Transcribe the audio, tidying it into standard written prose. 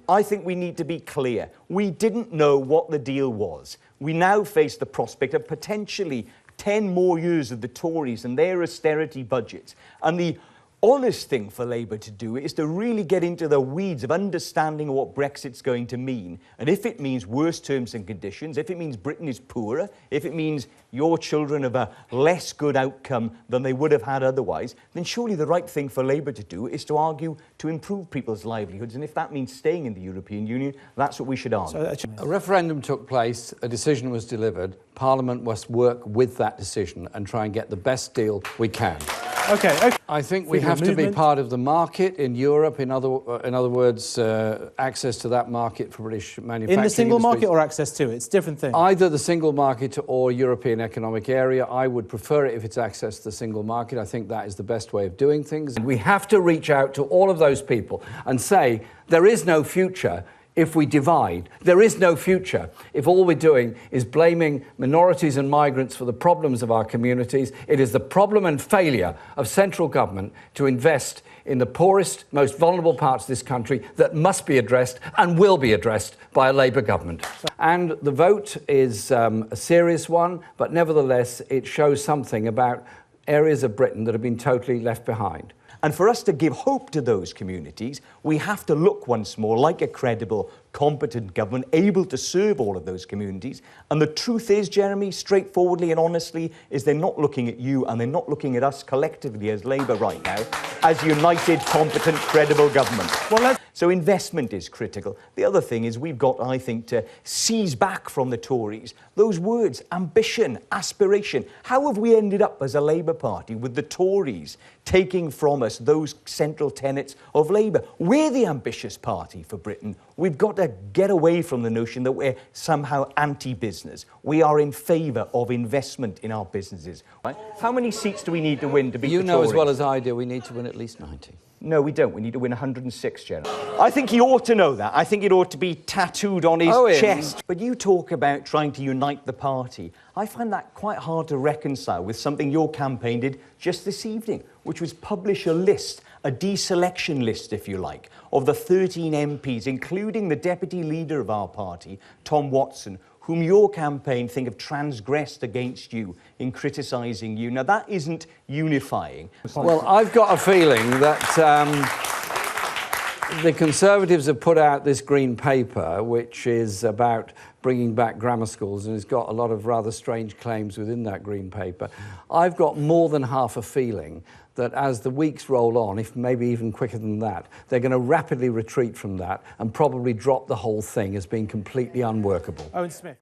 I think we need to be clear. We didn't know what the deal was. We now face the prospect of potentially 10 more years of the Tories and their austerity budgets. And the honest thing for Labour to do is to really get into the weeds of understanding what Brexit's going to mean. And if it means worse terms and conditions, if it means Britain is poorer, if it means your children have a less good outcome than they would have had otherwise, then surely the right thing for Labour to do is to argue to improve people's livelihoods. And if that means staying in the European Union, that's what we should argue. A referendum took place, a decision was delivered. Parliament must work with that decision and try and get the best deal we can. Okay. I think we have to be part of the market in Europe. In other words, access to that market for British manufacturing. In the single industries. market or access to it? It's a different thing. Either the single market or European Economic Area. I would prefer it if it's access to the single market. I think that is the best way of doing things. And we have to reach out to all of those people and say there is no future if we divide. There is no future if all we're doing is blaming minorities and migrants for the problems of our communities. It is the problem and failure of central government to invest in the poorest, most vulnerable parts of this country that must be addressed and will be addressed by a Labour government. And the vote is a serious one, but nevertheless it shows something about areas of Britain that have been totally left behind. And for us to give hope to those communities, we have to look once more like a credible, competent government able to serve all of those communities. And the truth is, Jeremy, straightforwardly and honestly, is they're not looking at you and they're not looking at us collectively as Labour right now as united, competent, credible government. So investment is critical. The other thing is we've got, I think, to seize back from the Tories those words, ambition, aspiration. How have we ended up as a Labour Party with the Tories taking from us those central tenets of Labour? We're the ambitious party for Britain. We've got to get away from the notion that we're somehow anti-business. We are in favour of investment in our businesses. Right? How many seats do we need to win to beat the Tories? You know as well as I do, we need to win at least 90. No, we don't. We need to win 106, General. I think he ought to know that. I think it ought to be tattooed on his chest. But you talk about trying to unite the party. I find that quite hard to reconcile with something your campaign did just this evening, which was publish a list, a deselection list, if you like, of the 13 MPs, including the deputy leader of our party, Tom Watson, whom your campaign think have transgressed against you in criticising you. Now, that isn't unifying. Well, I've got a feeling that the Conservatives have put out this green paper, which is about bringing back grammar schools, and it's got a lot of rather strange claims within that green paper. I've got more than half a feeling that as the weeks roll on, if maybe even quicker than that, they're going to rapidly retreat from that and probably drop the whole thing as being completely unworkable. Owen Smith.